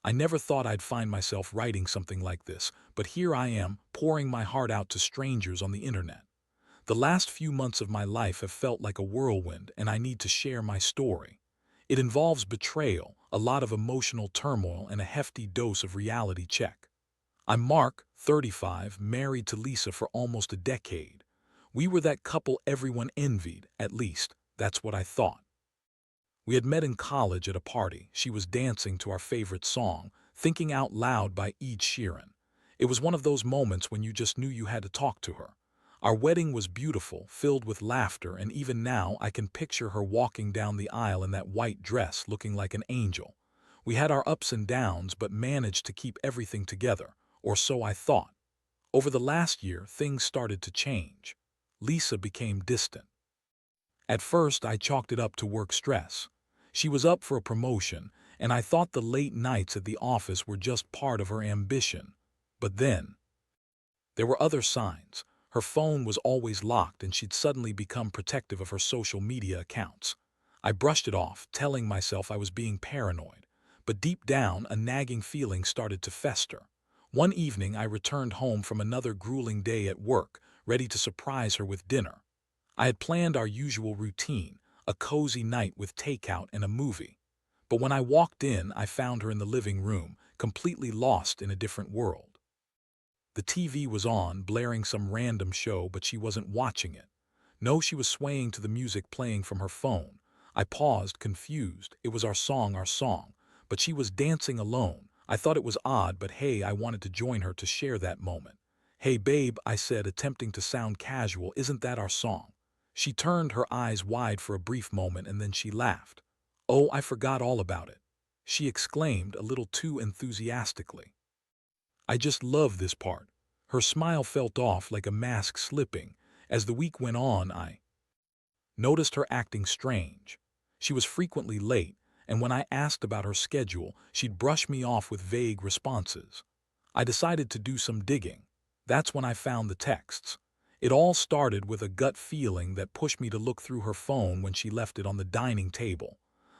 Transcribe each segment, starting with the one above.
I never thought I'd find myself writing something like this, but here I am, pouring my heart out to strangers on the internet. The last few months of my life have felt like a whirlwind, and I need to share my story. It involves betrayal, a lot of emotional turmoil, and a hefty dose of reality check. I'm Mark, 35, married to Lisa for almost a decade. We were that couple everyone envied, at least, that's what I thought. We had met in college at a party. She was dancing to our favorite song, Thinking Out Loud by Ed Sheeran. It was one of those moments when you just knew you had to talk to her. Our wedding was beautiful, filled with laughter, and even now I can picture her walking down the aisle in that white dress looking like an angel. We had our ups and downs but managed to keep everything together, or so I thought. Over the last year, things started to change. Lisa became distant. At first, I chalked it up to work stress. She was up for a promotion, and I thought the late nights at the office were just part of her ambition. But then, there were other signs. Her phone was always locked, and she'd suddenly become protective of her social media accounts. I brushed it off, telling myself I was being paranoid. But deep down, a nagging feeling started to fester. One evening, I returned home from another grueling day at work, ready to surprise her with dinner. I had planned our usual routine, a cozy night with takeout and a movie. But when I walked in, I found her in the living room, completely lost in a different world. The TV was on, blaring some random show, but she wasn't watching it. No, she was swaying to the music playing from her phone. I paused, confused. It was our song. But she was dancing alone. I thought it was odd, but hey, I wanted to join her to share that moment. Hey babe, I said, attempting to sound casual, isn't that our song? She turned her eyes wide for a brief moment and then she laughed. Oh, I forgot all about it, she exclaimed a little too enthusiastically. I just love this part. Her smile felt off like a mask slipping. As the week went on, I noticed her acting strange. She was frequently late, and when I asked about her schedule, she'd brush me off with vague responses. I decided to do some digging. That's when I found the texts. It all started with a gut feeling that pushed me to look through her phone when she left it on the dining table.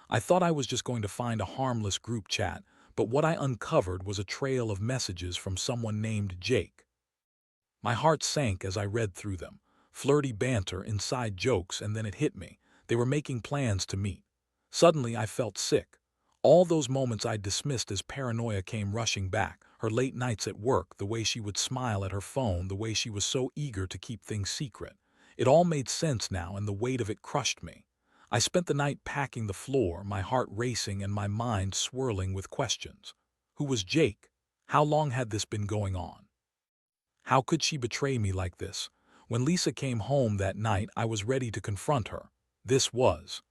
I thought I was just going to find a harmless group chat, but what I uncovered was a trail of messages from someone named Jake. My heart sank as I read through them. Flirty banter, inside jokes, and then it hit me. They were making plans to meet. Suddenly, I felt sick. All those moments I dismissed as paranoia came rushing back. Her late nights at work, the way she would smile at her phone, the way she was so eager to keep things secret. It all made sense now, and the weight of it crushed me. I spent the night packing the floor, my heart racing and my mind swirling with questions. Who was Jake? How long had this been going on? How could she betray me like this? When Lisa came home that night, I was ready to confront her. This was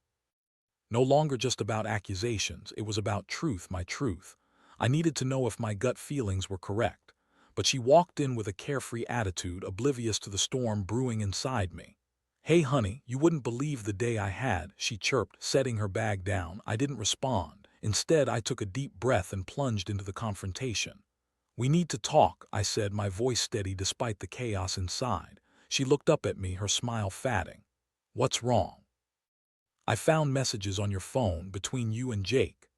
no longer just about accusations, it was about truth, my truth. I needed to know if my gut feelings were correct. But she walked in with a carefree attitude, oblivious to the storm brewing inside me. Hey honey, you wouldn't believe the day I had, she chirped, setting her bag down. I didn't respond. Instead, I took a deep breath and plunged into the confrontation. We need to talk, I said, my voice steady despite the chaos inside. She looked up at me, her smile fading. What's wrong? I found messages on your phone between you and Jake.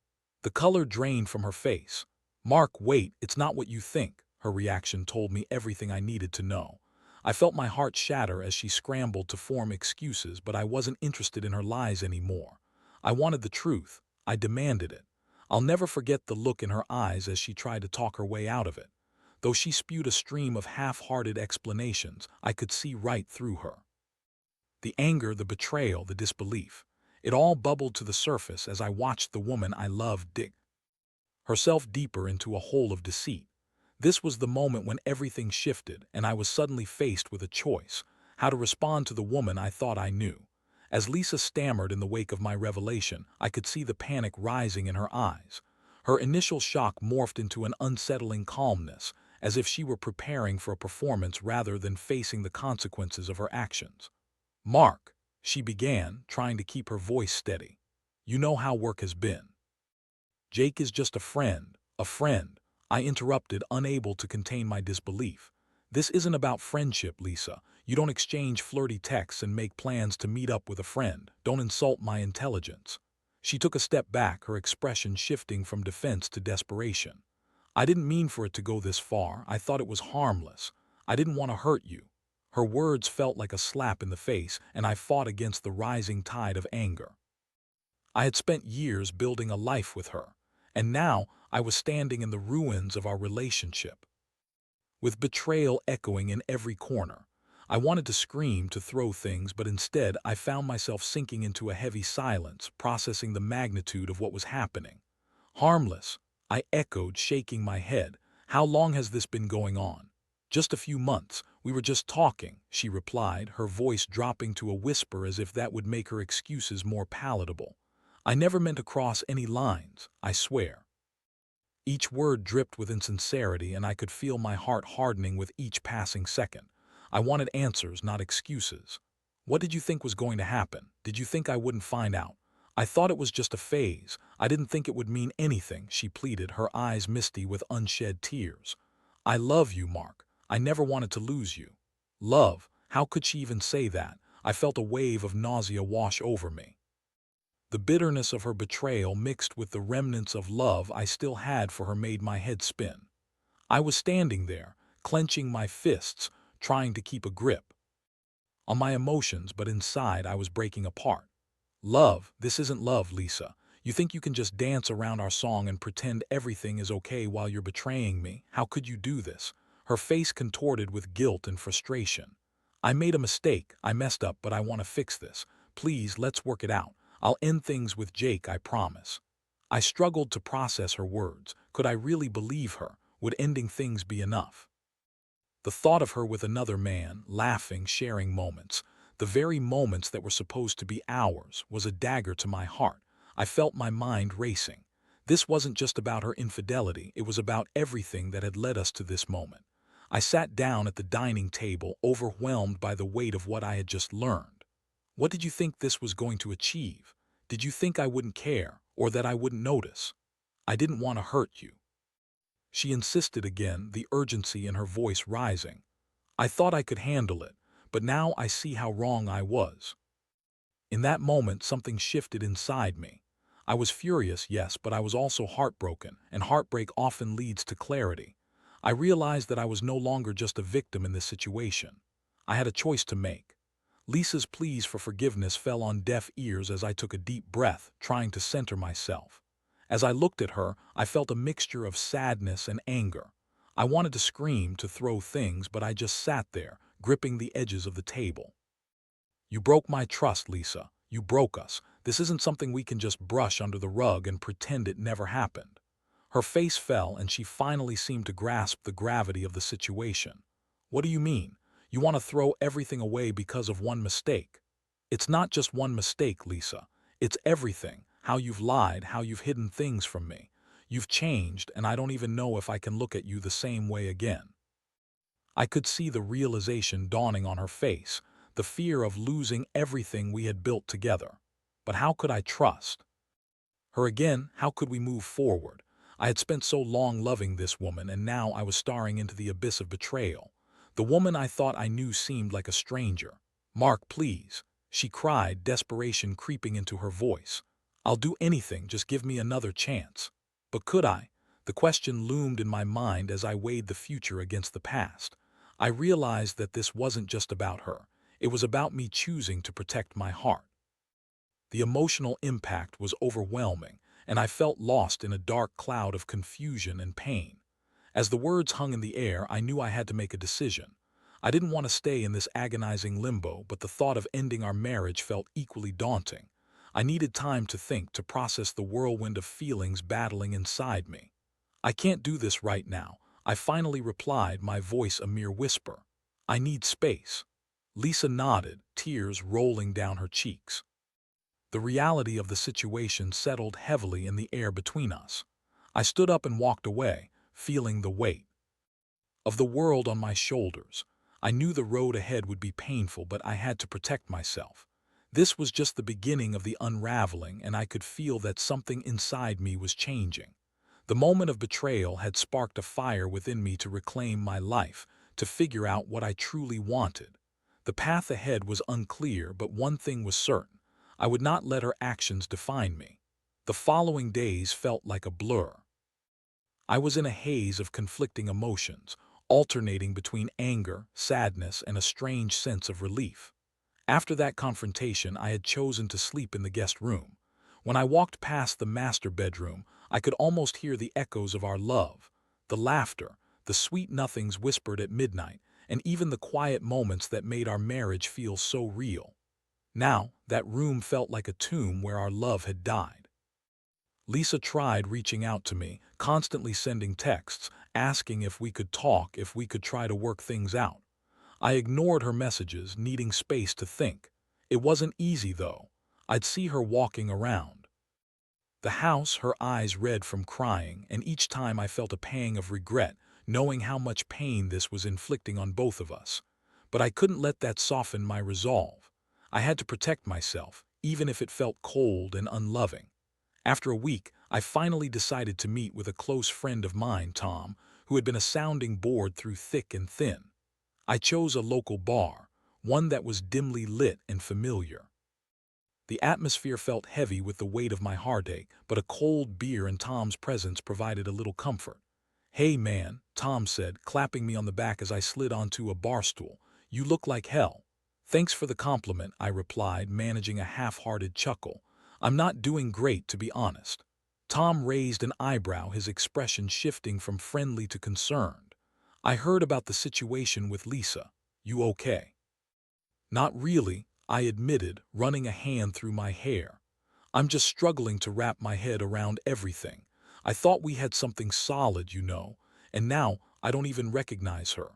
The color drained from her face. Mark, wait, it's not what you think. Her reaction told me everything I needed to know. I felt my heart shatter as she scrambled to form excuses, but I wasn't interested in her lies anymore. I wanted the truth. I demanded it. I'll never forget the look in her eyes as she tried to talk her way out of it. Though she spewed a stream of half-hearted explanations, I could see right through her. The anger, the betrayal, the disbelief. It all bubbled to the surface as I watched the woman I loved dig herself deeper into a hole of deceit. This was the moment when everything shifted, and I was suddenly faced with a choice: how to respond to the woman I thought I knew. As Lisa stammered in the wake of my revelation, I could see the panic rising in her eyes. Her initial shock morphed into an unsettling calmness, as if she were preparing for a performance rather than facing the consequences of her actions. Mark, she began, trying to keep her voice steady. You know how work has been. Jake is just a friend, a friend. I interrupted, unable to contain my disbelief. This isn't about friendship, Lisa. You don't exchange flirty texts and make plans to meet up with a friend. Don't insult my intelligence. She took a step back, her expression shifting from defense to desperation. I didn't mean for it to go this far. I thought it was harmless. I didn't want to hurt you. Her words felt like a slap in the face, and I fought against the rising tide of anger. I had spent years building a life with her, and now I was standing in the ruins of our relationship, with betrayal echoing in every corner. I wanted to scream, to throw things, but instead I found myself sinking into a heavy silence, processing the magnitude of what was happening. Harmless, I echoed, shaking my head. How long has this been going on? Just a few months. We were just talking, she replied, her voice dropping to a whisper as if that would make her excuses more palatable. I never meant to cross any lines, I swear. Each word dripped with insincerity, and I could feel my heart hardening with each passing second. I wanted answers, not excuses. What did you think was going to happen? Did you think I wouldn't find out? I thought it was just a phase. I didn't think it would mean anything, she pleaded, her eyes misty with unshed tears. I love you, Mark. I never wanted to lose you. Love? How could she even say that? I felt a wave of nausea wash over me. The bitterness of her betrayal mixed with the remnants of love I still had for her made my head spin. I was standing there, clenching my fists, trying to keep a grip on my emotions, but inside I was breaking apart. Love? This isn't love, Lisa. You think you can just dance around our song and pretend everything is okay while you're betraying me? How could you do this? Her face contorted with guilt and frustration. I made a mistake. I messed up, but I want to fix this. Please, let's work it out. I'll end things with Jake, I promise. I struggled to process her words. Could I really believe her? Would ending things be enough? The thought of her with another man, laughing, sharing moments, the very moments that were supposed to be ours, was a dagger to my heart. I felt my mind racing. This wasn't just about her infidelity, it was about everything that had led us to this moment. I sat down at the dining table, overwhelmed by the weight of what I had just learned. What did you think this was going to achieve? Did you think I wouldn't care, or that I wouldn't notice? I didn't want to hurt you. She insisted again, the urgency in her voice rising. I thought I could handle it, but now I see how wrong I was. In that moment, something shifted inside me. I was furious, yes, but I was also heartbroken, and heartbreak often leads to clarity. I realized that I was no longer just a victim in this situation. I had a choice to make. Lisa's pleas for forgiveness fell on deaf ears as I took a deep breath, trying to center myself. As I looked at her, I felt a mixture of sadness and anger. I wanted to scream, to throw things, but I just sat there, gripping the edges of the table. You broke my trust, Lisa. You broke us. This isn't something we can just brush under the rug and pretend it never happened. Her face fell, and she finally seemed to grasp the gravity of the situation. What do you mean? You want to throw everything away because of one mistake? It's not just one mistake, Lisa. It's everything. How you've lied, how you've hidden things from me. You've changed, and I don't even know if I can look at you the same way again. I could see the realization dawning on her face, the fear of losing everything we had built together. But how could I trust her again? How could we move forward? I had spent so long loving this woman, and now I was staring into the abyss of betrayal. The woman I thought I knew seemed like a stranger. Mark, please, she cried, desperation creeping into her voice. I'll do anything, just give me another chance. But could I? The question loomed in my mind as I weighed the future against the past. I realized that this wasn't just about her. It was about me choosing to protect my heart. The emotional impact was overwhelming, and I felt lost in a dark cloud of confusion and pain. As the words hung in the air, I knew I had to make a decision. I didn't want to stay in this agonizing limbo, but the thought of ending our marriage felt equally daunting. I needed time to think, to process the whirlwind of feelings battling inside me. I can't do this right now, I finally replied, my voice a mere whisper. I need space. Lisa nodded, tears rolling down her cheeks. The reality of the situation settled heavily in the air between us. I stood up and walked away, feeling the weight of the world on my shoulders. I knew the road ahead would be painful, but I had to protect myself. This was just the beginning of the unraveling, and I could feel that something inside me was changing. The moment of betrayal had sparked a fire within me to reclaim my life, to figure out what I truly wanted. The path ahead was unclear, but one thing was certain. I would not let her actions define me. The following days felt like a blur. I was in a haze of conflicting emotions, alternating between anger, sadness, and a strange sense of relief. After that confrontation, I had chosen to sleep in the guest room. When I walked past the master bedroom, I could almost hear the echoes of our love, the laughter, the sweet nothings whispered at midnight, and even the quiet moments that made our marriage feel so real. Now, that room felt like a tomb where our love had died. Lisa tried reaching out to me, constantly sending texts, asking if we could talk, if we could try to work things out. I ignored her messages, needing space to think. It wasn't easy, though. I'd see her walking around the house, her eyes red from crying, and each time I felt a pang of regret, knowing how much pain this was inflicting on both of us. But I couldn't let that soften my resolve. I had to protect myself, even if it felt cold and unloving. After a week, I finally decided to meet with a close friend of mine, Tom, who had been a sounding board through thick and thin. I chose a local bar, one that was dimly lit and familiar. The atmosphere felt heavy with the weight of my heartache, but a cold beer and Tom's presence provided a little comfort. "Hey man," Tom said, clapping me on the back as I slid onto a bar stool. "You look like hell." "Thanks for the compliment," I replied, managing a half-hearted chuckle. "I'm not doing great, to be honest." Tom raised an eyebrow, his expression shifting from friendly to concerned. "I heard about the situation with Lisa. You okay?" "Not really," I admitted, running a hand through my hair. "I'm just struggling to wrap my head around everything. I thought we had something solid, and now I don't even recognize her."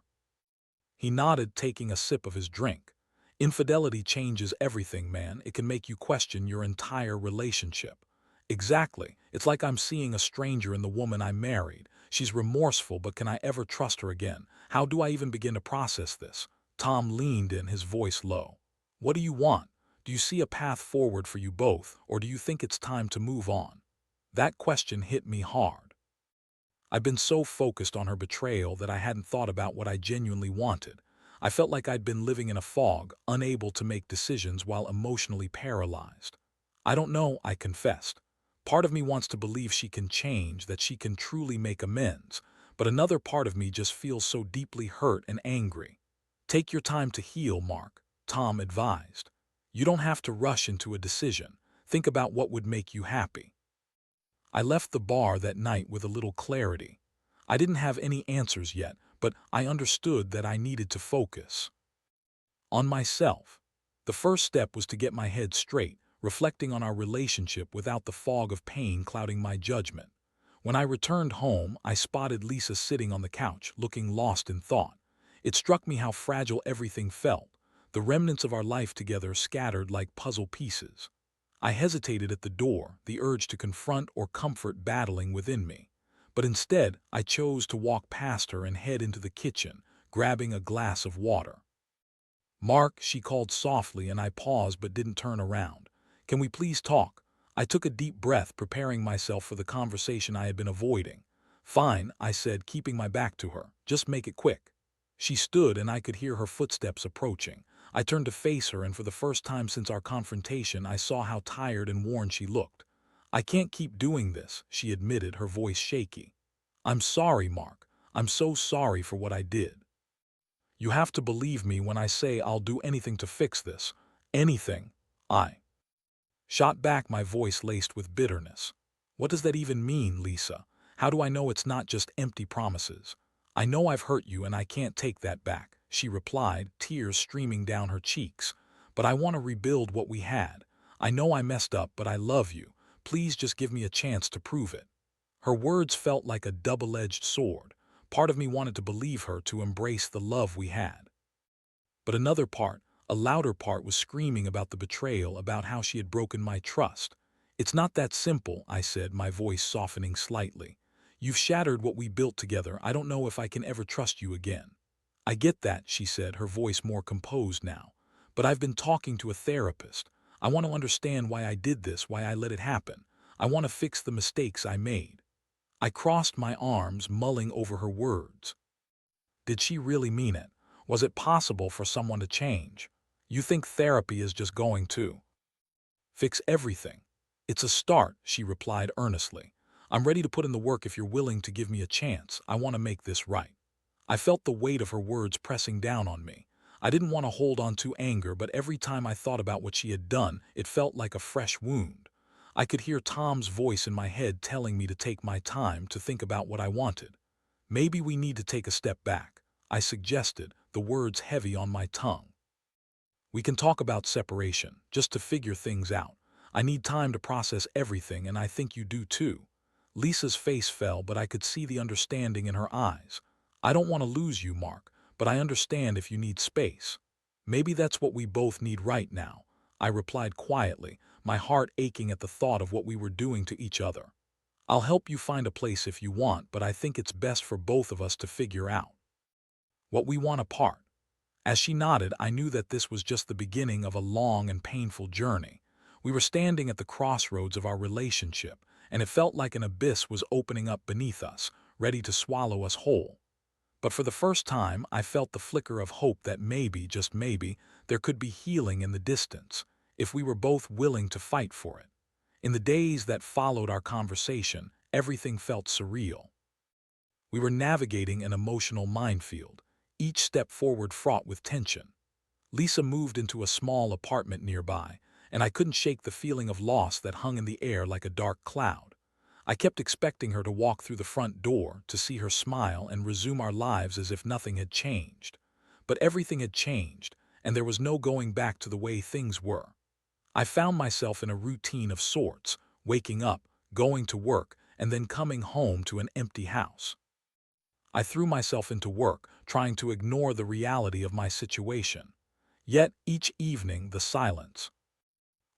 He nodded, taking a sip of his drink. "Infidelity changes everything, man. It can make you question your entire relationship." "Exactly. It's like I'm seeing a stranger in the woman I married. She's remorseful, but can I ever trust her again? How do I even begin to process this?" Tom leaned in, his voice low. "What do you want? Do you see a path forward for you both, or do you think it's time to move on?" That question hit me hard. I'd been so focused on her betrayal that I hadn't thought about what I genuinely wanted. I felt like I'd been living in a fog, unable to make decisions while emotionally paralyzed. "I don't know," I confessed. "Part of me wants to believe she can change, that she can truly make amends, but another part of me just feels so deeply hurt and angry." "Take your time to heal, Mark," Tom advised. "You don't have to rush into a decision. Think about what would make you happy." I left the bar that night with a little clarity. I didn't have any answers yet, but I understood that I needed to focus on myself. The first step was to get my head straight, reflecting on our relationship without the fog of pain clouding my judgment. When I returned home, I spotted Lisa sitting on the couch, looking lost in thought. It struck me how fragile everything felt, the remnants of our life together scattered like puzzle pieces. I hesitated at the door, the urge to confront or comfort battling within me. But instead, I chose to walk past her and head into the kitchen, grabbing a glass of water. "Mark," she called softly, and I paused but didn't turn around. "Can we please talk?" I took a deep breath, preparing myself for the conversation I had been avoiding. "Fine," I said, keeping my back to her. "Just make it quick." She stood, and I could hear her footsteps approaching. I turned to face her, and for the first time since our confrontation, I saw how tired and worn she looked. "I can't keep doing this," she admitted, her voice shaky. "I'm sorry, Mark. I'm so sorry for what I did. You have to believe me when I say I'll do anything to fix this. Anything." I shot back, my voice laced with bitterness. "What does that even mean, Lisa? How do I know it's not just empty promises?" "I know I've hurt you and I can't take that back," she replied, tears streaming down her cheeks. "But I want to rebuild what we had. I know I messed up, but I love you. Please just give me a chance to prove it." Her words felt like a double-edged sword. Part of me wanted to believe her, to embrace the love we had. But another part, a louder part, was screaming about the betrayal, about how she had broken my trust. "It's not that simple," I said, my voice softening slightly. "You've shattered what we built together. I don't know if I can ever trust you again." "I get that," she said, her voice more composed now. "But I've been talking to a therapist. I want to understand why I did this, why I let it happen. I want to fix the mistakes I made." I crossed my arms, mulling over her words. Did she really mean it? Was it possible for someone to change? "You think therapy is just going to fix everything?" "It's a start," she replied earnestly. "I'm ready to put in the work if you're willing to give me a chance. I want to make this right." I felt the weight of her words pressing down on me. I didn't want to hold on to anger, but every time I thought about what she had done, it felt like a fresh wound. I could hear Tom's voice in my head telling me to take my time to think about what I wanted. "Maybe we need to take a step back," I suggested, the words heavy on my tongue. "We can talk about separation, just to figure things out. I need time to process everything, and I think you do too." Lisa's face fell, but I could see the understanding in her eyes. "I don't want to lose you, Mark, but I understand if you need space." "Maybe that's what we both need right now," I replied quietly, my heart aching at the thought of what we were doing to each other. "I'll help you find a place if you want, but I think it's best for both of us to figure out what we want apart." As she nodded, I knew that this was just the beginning of a long and painful journey. We were standing at the crossroads of our relationship, and it felt like an abyss was opening up beneath us, ready to swallow us whole. But for the first time, I felt the flicker of hope that maybe, just maybe, there could be healing in the distance, if we were both willing to fight for it. In the days that followed our conversation, everything felt surreal. We were navigating an emotional minefield, each step forward fraught with tension. Lisa moved into a small apartment nearby, and I couldn't shake the feeling of loss that hung in the air like a dark cloud. I kept expecting her to walk through the front door, to see her smile and resume our lives as if nothing had changed. But everything had changed, and there was no going back to the way things were. I found myself in a routine of sorts, waking up, going to work, and then coming home to an empty house. I threw myself into work, trying to ignore the reality of my situation. Yet each evening the silence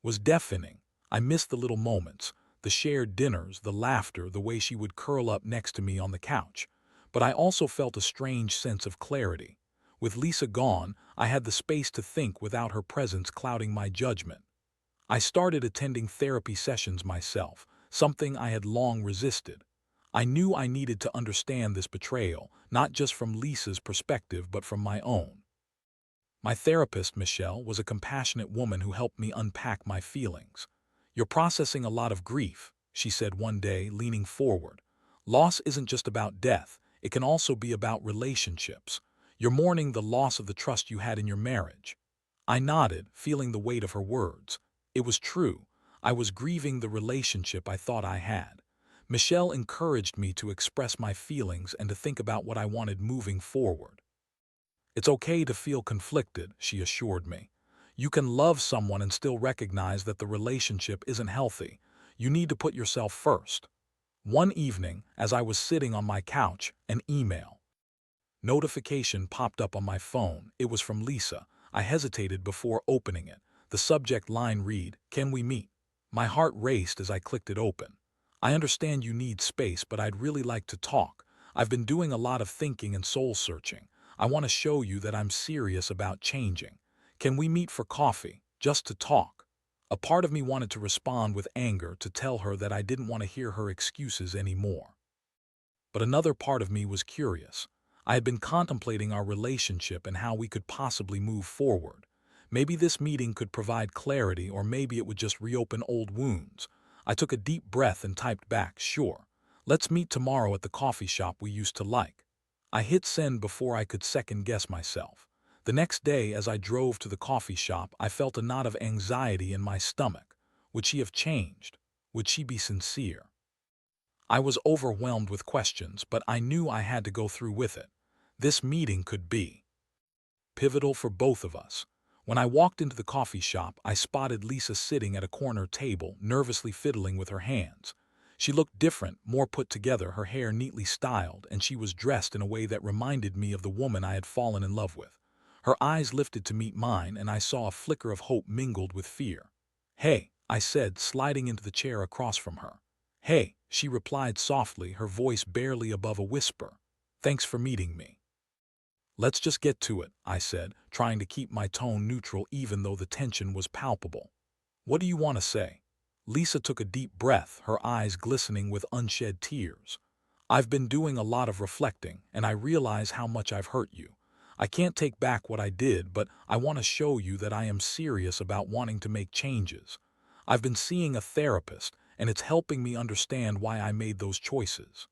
was deafening. I missed the little moments, the shared dinners, the laughter, the way she would curl up next to me on the couch. But I also felt a strange sense of clarity. With Lisa gone, I had the space to think without her presence clouding my judgment. I started attending therapy sessions myself, something I had long resisted. I knew I needed to understand this betrayal, not just from Lisa's perspective but from my own. My therapist, Michelle, was a compassionate woman who helped me unpack my feelings. "You're processing a lot of grief," she said one day, leaning forward. "Loss isn't just about death, it can also be about relationships. You're mourning the loss of the trust you had in your marriage." I nodded, feeling the weight of her words. It was true. I was grieving the relationship I thought I had. Michelle encouraged me to express my feelings and to think about what I wanted moving forward. "It's okay to feel conflicted," she assured me. "You can love someone and still recognize that the relationship isn't healthy. You need to put yourself first." One evening, as I was sitting on my couch, an email notification popped up on my phone. It was from Lisa. I hesitated before opening it. The subject line read, "Can we meet?" My heart raced as I clicked it open. "I understand you need space, but I'd really like to talk. I've been doing a lot of thinking and soul-searching. I want to show you that I'm serious about changing. Can we meet for coffee, just to talk?" A part of me wanted to respond with anger, to tell her that I didn't want to hear her excuses anymore. But another part of me was curious. I had been contemplating our relationship and how we could possibly move forward. Maybe this meeting could provide clarity, or maybe it would just reopen old wounds. I took a deep breath and typed back, "Sure. Let's meet tomorrow at the coffee shop we used to like." I hit send before I could second-guess myself. The next day, as I drove to the coffee shop, I felt a knot of anxiety in my stomach. Would she have changed? Would she be sincere? I was overwhelmed with questions, but I knew I had to go through with it. This meeting could be pivotal for both of us. When I walked into the coffee shop, I spotted Lisa sitting at a corner table, nervously fiddling with her hands. She looked different, more put together, her hair neatly styled, and she was dressed in a way that reminded me of the woman I had fallen in love with. Her eyes lifted to meet mine, and I saw a flicker of hope mingled with fear. "Hey," I said, sliding into the chair across from her. "Hey," she replied softly, her voice barely above a whisper. "Thanks for meeting me." "Let's just get to it," I said, trying to keep my tone neutral even though the tension was palpable. "What do you want to say?" Lisa took a deep breath, her eyes glistening with unshed tears. "I've been doing a lot of reflecting, and I realize how much I've hurt you. I can't take back what I did, but I want to show you that I am serious about wanting to make changes. I've been seeing a therapist, and it's helping me understand why I made those choices.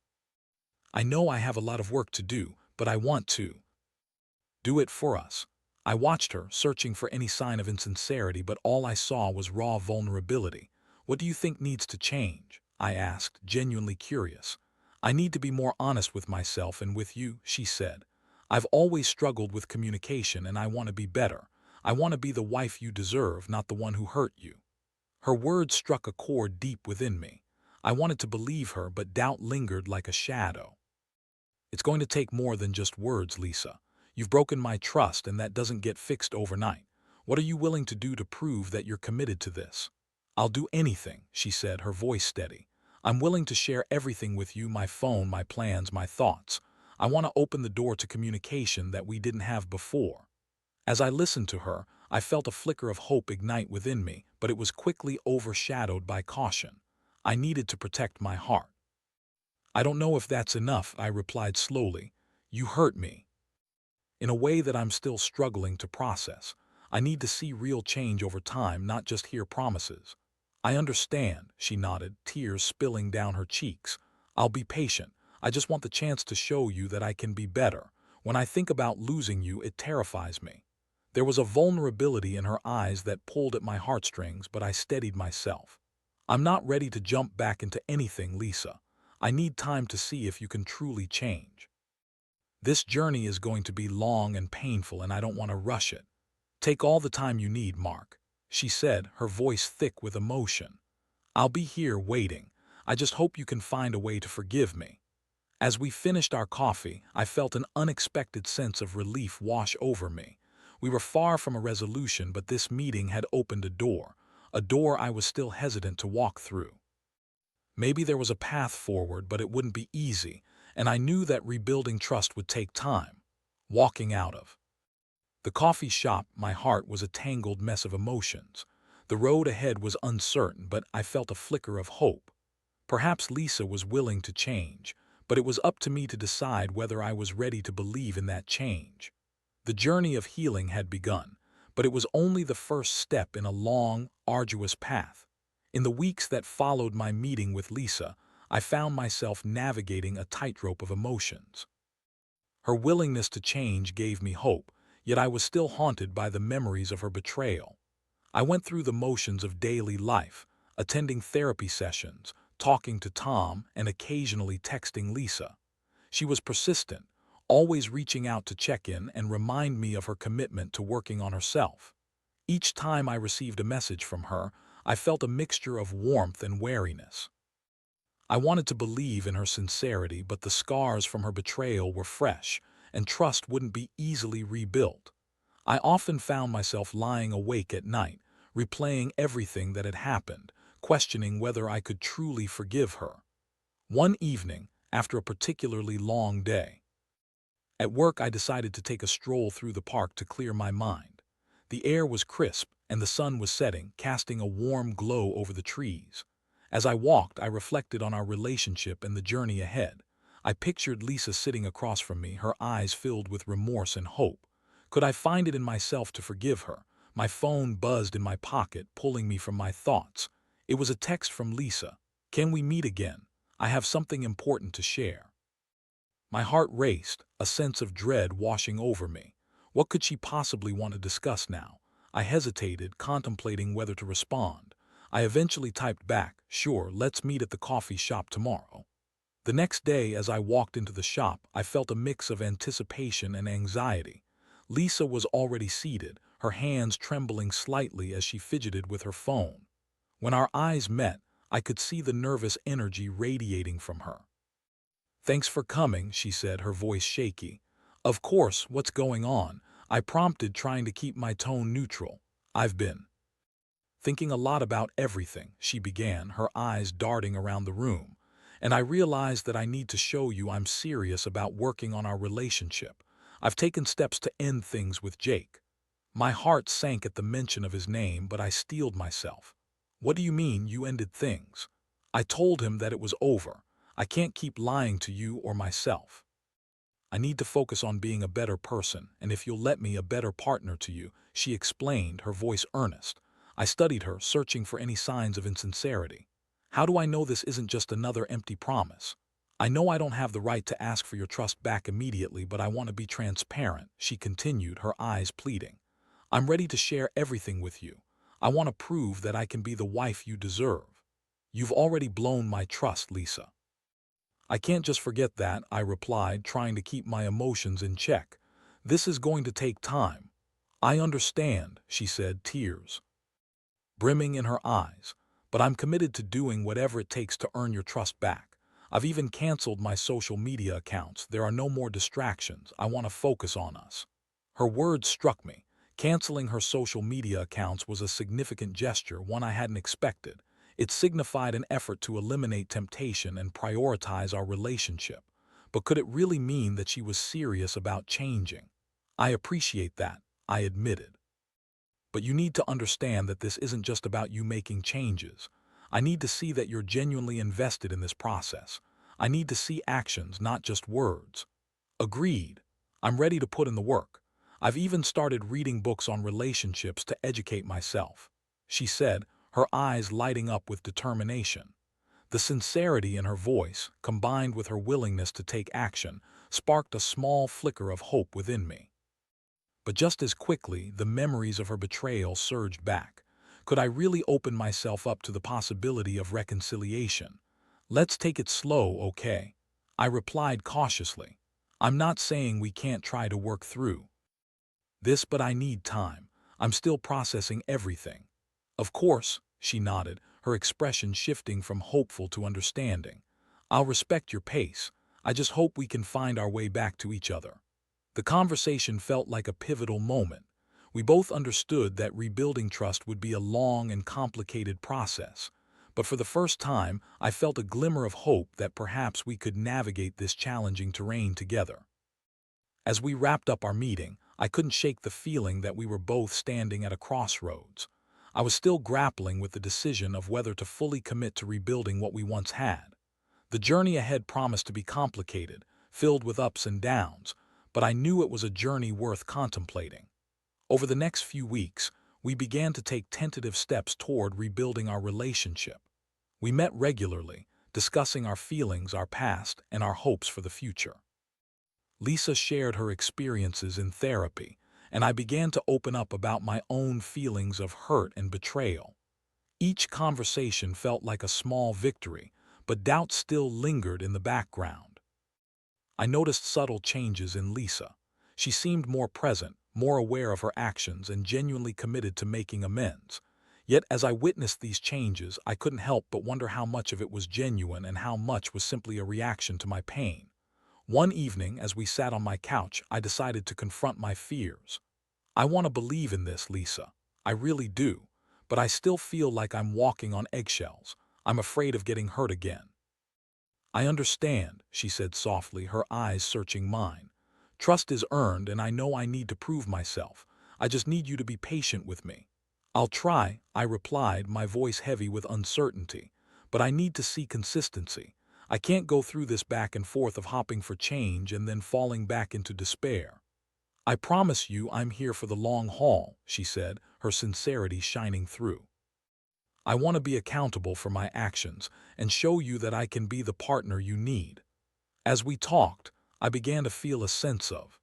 I know I have a lot of work to do, but I want to do it for us." I watched her, searching for any sign of insincerity, but all I saw was raw vulnerability. "What do you think needs to change?" I asked, genuinely curious. "I need to be more honest with myself and with you," she said. "I've always struggled with communication, and I want to be better. I want to be the wife you deserve, not the one who hurt you." Her words struck a chord deep within me. I wanted to believe her, but doubt lingered like a shadow. "It's going to take more than just words, Lisa. You've broken my trust, and that doesn't get fixed overnight. What are you willing to do to prove that you're committed to this?" "I'll do anything," she said, her voice steady. "I'm willing to share everything with you, my phone, my plans, my thoughts. I want to open the door to communication that we didn't have before." As I listened to her, I felt a flicker of hope ignite within me, but it was quickly overshadowed by caution. I needed to protect my heart. "I don't know if that's enough," I replied slowly. "You hurt me in a way that I'm still struggling to process. I need to see real change over time, not just hear promises." "I understand," she nodded, tears spilling down her cheeks. "I'll be patient. I just want the chance to show you that I can be better. When I think about losing you, it terrifies me." There was a vulnerability in her eyes that pulled at my heartstrings, but I steadied myself. "I'm not ready to jump back into anything, Lisa. I need time to see if you can truly change. This journey is going to be long and painful, and I don't want to rush it. Take all the time you need, Mark," she said, her voice thick with emotion. "I'll be here waiting. I just hope you can find a way to forgive me." As we finished our coffee, I felt an unexpected sense of relief wash over me. We were far from a resolution, but this meeting had opened a door I was still hesitant to walk through. Maybe there was a path forward, but it wouldn't be easy, and I knew that rebuilding trust would take time. Walking out of the coffee shop, my heart was a tangled mess of emotions. The road ahead was uncertain, but I felt a flicker of hope. Perhaps Lisa was willing to change, but it was up to me to decide whether I was ready to believe in that change. The journey of healing had begun, but it was only the first step in a long, arduous path. In the weeks that followed my meeting with Lisa, I found myself navigating a tightrope of emotions. Her willingness to change gave me hope, yet I was still haunted by the memories of her betrayal. I went through the motions of daily life, attending therapy sessions, talking to Tom, and occasionally texting Lisa. She was persistent, always reaching out to check in and remind me of her commitment to working on herself. Each time I received a message from her, I felt a mixture of warmth and wariness. I wanted to believe in her sincerity, but the scars from her betrayal were fresh, and trust wouldn't be easily rebuilt. I often found myself lying awake at night, replaying everything that had happened, questioning whether I could truly forgive her. One evening, after a particularly long day at work, I decided to take a stroll through the park to clear my mind. The air was crisp, and the sun was setting, casting a warm glow over the trees. As I walked, I reflected on our relationship and the journey ahead. I pictured Lisa sitting across from me, her eyes filled with remorse and hope. Could I find it in myself to forgive her? My phone buzzed in my pocket, pulling me from my thoughts. It was a text from Lisa. "Can we meet again? I have something important to share." My heart raced, a sense of dread washing over me. What could she possibly want to discuss now? I hesitated, contemplating whether to respond. I eventually typed back, "Sure, let's meet at the coffee shop tomorrow." The next day, as I walked into the shop, I felt a mix of anticipation and anxiety. Lisa was already seated, her hands trembling slightly as she fidgeted with her phone. When our eyes met, I could see the nervous energy radiating from her. "Thanks for coming," she said, her voice shaky. "Of course, what's going on?" I prompted, trying to keep my tone neutral. "I've been thinking a lot about everything," she began, her eyes darting around the room. "And I realized that I need to show you I'm serious about working on our relationship. I've taken steps to end things with Jake." My heart sank at the mention of his name, but I steeled myself. "What do you mean, you ended things?" I told him that it was over. "I can't keep lying to you or myself. I need to focus on being a better person, and if you'll let me, a better partner to you," she explained, her voice earnest. I studied her, searching for any signs of insincerity. How do I know this isn't just another empty promise? I know I don't have the right to ask for your trust back immediately, but I want to be transparent, she continued, her eyes pleading. I'm ready to share everything with you. I want to prove that I can be the wife you deserve. You've already blown my trust, Lisa. I can't just forget that, I replied, trying to keep my emotions in check. This is going to take time. I understand, she said, tears brimming in her eyes, but I'm committed to doing whatever it takes to earn your trust back. I've even canceled my social media accounts. There are no more distractions. I want to focus on us. Her words struck me. Canceling her social media accounts was a significant gesture, one I hadn't expected. It signified an effort to eliminate temptation and prioritize our relationship. But could it really mean that she was serious about changing? I appreciate that, I admitted. But you need to understand that this isn't just about you making changes. I need to see that you're genuinely invested in this process. I need to see actions, not just words. Agreed. I'm ready to put in the work. I've even started reading books on relationships to educate myself, she said, her eyes lighting up with determination. The sincerity in her voice, combined with her willingness to take action, sparked a small flicker of hope within me. But just as quickly, the memories of her betrayal surged back. Could I really open myself up to the possibility of reconciliation? Let's take it slow, okay? I replied cautiously. I'm not saying we can't try to work through this, but I need time. I'm still processing everything. Of course, she nodded, her expression shifting from hopeful to understanding. I'll respect your pace. I just hope we can find our way back to each other. The conversation felt like a pivotal moment. We both understood that rebuilding trust would be a long and complicated process. But for the first time, I felt a glimmer of hope that perhaps we could navigate this challenging terrain together. As we wrapped up our meeting, I couldn't shake the feeling that we were both standing at a crossroads. I was still grappling with the decision of whether to fully commit to rebuilding what we once had. The journey ahead promised to be complicated, filled with ups and downs, but I knew it was a journey worth contemplating. Over the next few weeks, we began to take tentative steps toward rebuilding our relationship. We met regularly, discussing our feelings, our past, and our hopes for the future. Lisa shared her experiences in therapy, and I began to open up about my own feelings of hurt and betrayal. Each conversation felt like a small victory, but doubt still lingered in the background. I noticed subtle changes in Lisa. She seemed more present, more aware of her actions, and genuinely committed to making amends. Yet as I witnessed these changes, I couldn't help but wonder how much of it was genuine and how much was simply a reaction to my pain. One evening, as we sat on my couch, I decided to confront my fears. I want to believe in this, Lisa. I really do. But I still feel like I'm walking on eggshells. I'm afraid of getting hurt again. I understand, she said softly, her eyes searching mine. Trust is earned, and I know I need to prove myself. I just need you to be patient with me. I'll try, I replied, my voice heavy with uncertainty. But I need to see consistency. I can't go through this back and forth of hopping for change and then falling back into despair. I promise you I'm here for the long haul, she said, her sincerity shining through. I want to be accountable for my actions and show you that I can be the partner you need. As we talked, I began to feel a sense of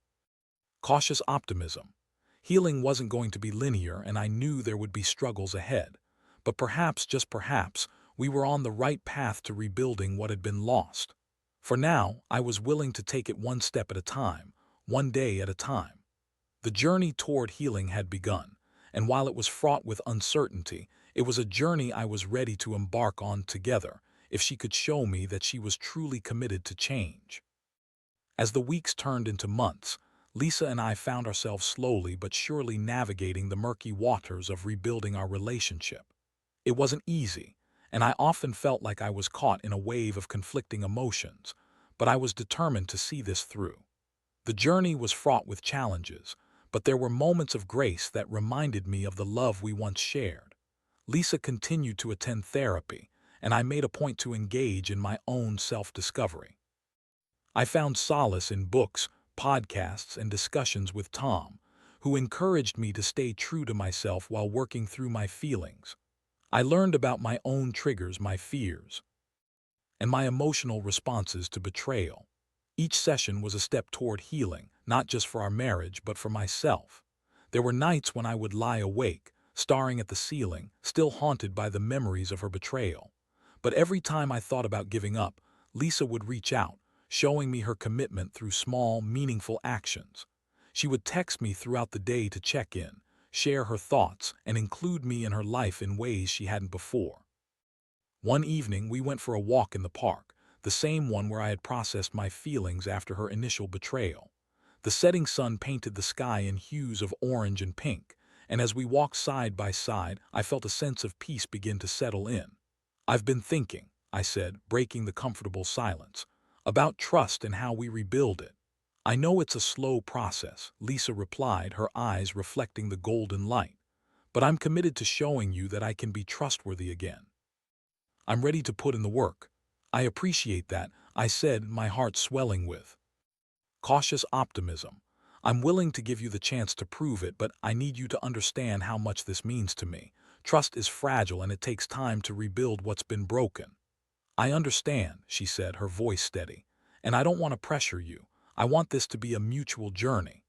cautious optimism. Healing wasn't going to be linear, and I knew there would be struggles ahead. But perhaps, just perhaps, we were on the right path to rebuilding what had been lost. For now, I was willing to take it one step at a time, one day at a time. The journey toward healing had begun, and while it was fraught with uncertainty, it was a journey I was ready to embark on together if she could show me that she was truly committed to change. As the weeks turned into months, Lisa and I found ourselves slowly but surely navigating the murky waters of rebuilding our relationship. It wasn't easy, and I often felt like I was caught in a wave of conflicting emotions, but I was determined to see this through. The journey was fraught with challenges, but there were moments of grace that reminded me of the love we once shared. Lisa continued to attend therapy, and I made a point to engage in my own self-discovery. I found solace in books, podcasts, and discussions with Tom, who encouraged me to stay true to myself while working through my feelings. I learned about my own triggers, my fears, and my emotional responses to betrayal. Each session was a step toward healing, not just for our marriage, but for myself. There were nights when I would lie awake, staring at the ceiling, still haunted by the memories of her betrayal. But every time I thought about giving up, Lisa would reach out, showing me her commitment through small, meaningful actions. She would text me throughout the day to check in, share her thoughts, and include me in her life in ways she hadn't before. One evening, we went for a walk in the park, the same one where I had processed my feelings after her initial betrayal. The setting sun painted the sky in hues of orange and pink, and as we walked side by side, I felt a sense of peace begin to settle in. "I've been thinking," I said, breaking the comfortable silence, "about trust and how we rebuild it." "I know it's a slow process," Lisa replied, her eyes reflecting the golden light, "but I'm committed to showing you that I can be trustworthy again. I'm ready to put in the work." "I appreciate that," I said, my heart swelling with cautious optimism. "I'm willing to give you the chance to prove it, but I need you to understand how much this means to me. Trust is fragile and it takes time to rebuild what's been broken." "I understand," she said, her voice steady, "and I don't want to pressure you. I want this to be a mutual journey."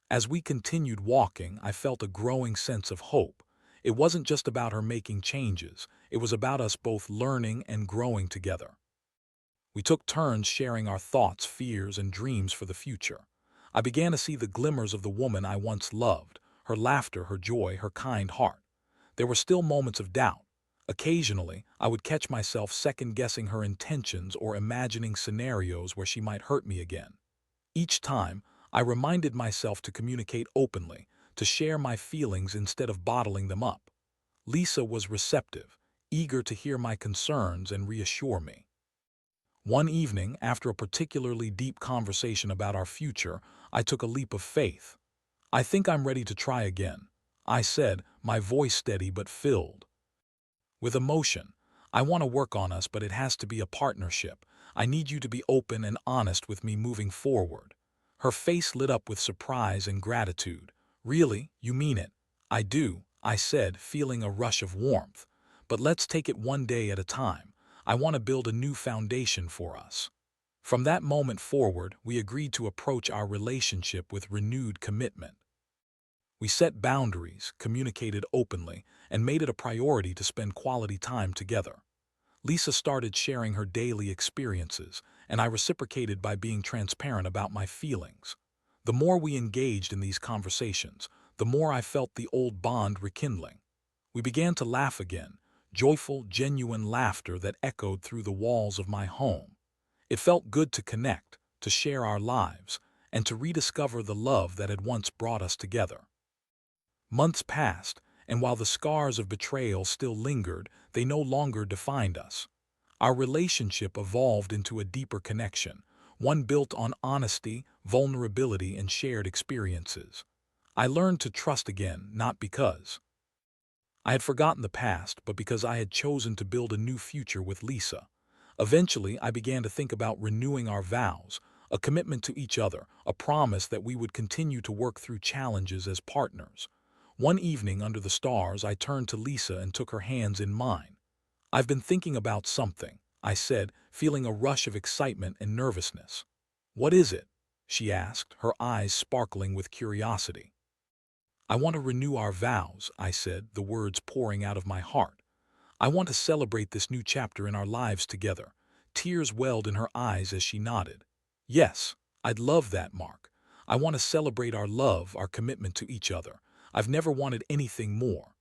As we continued walking, I felt a growing sense of hope. It wasn't just about her making changes, it was about us both learning and growing together. We took turns sharing our thoughts, fears, and dreams for the future. I began to see the glimmers of the woman I once loved, her laughter, her joy, her kind heart. There were still moments of doubt. Occasionally, I would catch myself second-guessing her intentions or imagining scenarios where she might hurt me again. Each time, I reminded myself to communicate openly, to share my feelings instead of bottling them up. Lisa was receptive, eager to hear my concerns and reassure me. One evening, after a particularly deep conversation about our future, I took a leap of faith. "I think I'm ready to try again," I said, my voice steady but filled with emotion. "I want to work on us, but it has to be a partnership. I need you to be open and honest with me moving forward." Her face lit up with surprise and gratitude. "Really? You mean it?" "I do," I said, feeling a rush of warmth. "But let's take it one day at a time. I want to build a new foundation for us." From that moment forward, we agreed to approach our relationship with renewed commitment. We set boundaries, communicated openly, and made it a priority to spend quality time together. Lisa started sharing her daily experiences, and I reciprocated by being transparent about my feelings. The more we engaged in these conversations, the more I felt the old bond rekindling. We began to laugh again, joyful, genuine laughter that echoed through the walls of my home. It felt good to connect, to share our lives, and to rediscover the love that had once brought us together. Months passed, and while the scars of betrayal still lingered, they no longer defined us. Our relationship evolved into a deeper connection, one built on honesty, vulnerability, and shared experiences. I learned to trust again, not because I had forgotten the past, but because I had chosen to build a new future with Lisa. Eventually, I began to think about renewing our vows, a commitment to each other, a promise that we would continue to work through challenges as partners. One evening under the stars, I turned to Lisa and took her hands in mine. "I've been thinking about something," I said, feeling a rush of excitement and nervousness. "What is it?" she asked, her eyes sparkling with curiosity. "I want to renew our vows," I said, the words pouring out of my heart. "I want to celebrate this new chapter in our lives together." Tears welled in her eyes as she nodded. "Yes, I'd love that, Mark. I want to celebrate our love, our commitment to each other. I've never wanted anything more."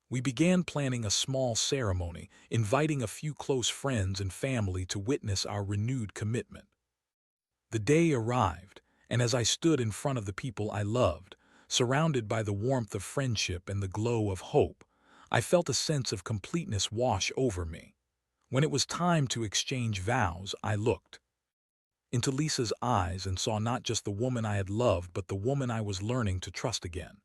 We began planning a small ceremony, inviting a few close friends and family to witness our renewed commitment. The day arrived, and as I stood in front of the people I loved, surrounded by the warmth of friendship and the glow of hope, I felt a sense of completeness wash over me. When it was time to exchange vows, I looked into Lisa's eyes and saw not just the woman I had loved, but the woman I was learning to trust again.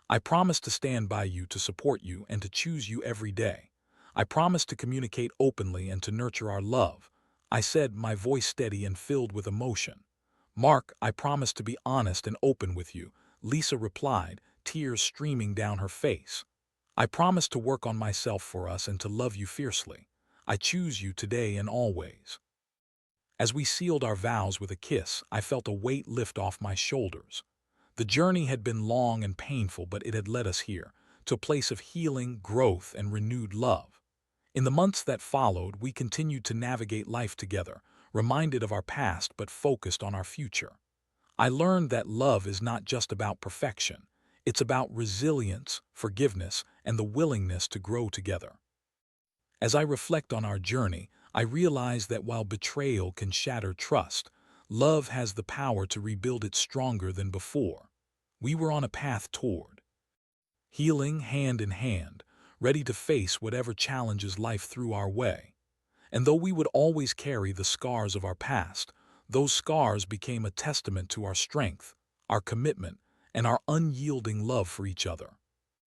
"I promise to stand by you, to support you, and to choose you every day. I promise to communicate openly and to nurture our love," I said, my voice steady and filled with emotion. "Mark, I promise to be honest and open with you," Lisa replied, tears streaming down her face. "I promise to work on myself for us and to love you fiercely. I choose you today and always." As we sealed our vows with a kiss, I felt a weight lift off my shoulders. The journey had been long and painful, but it had led us here, to a place of healing, growth, and renewed love. In the months that followed, we continued to navigate life together, reminded of our past but focused on our future. I learned that love is not just about perfection. It's about resilience, forgiveness, and the willingness to grow together. As I reflect on our journey, I realize that while betrayal can shatter trust, love has the power to rebuild it stronger than before. We were on a path toward healing, hand in hand, ready to face whatever challenges life threw our way. And though we would always carry the scars of our past, those scars became a testament to our strength, our commitment, and our unyielding love for each other.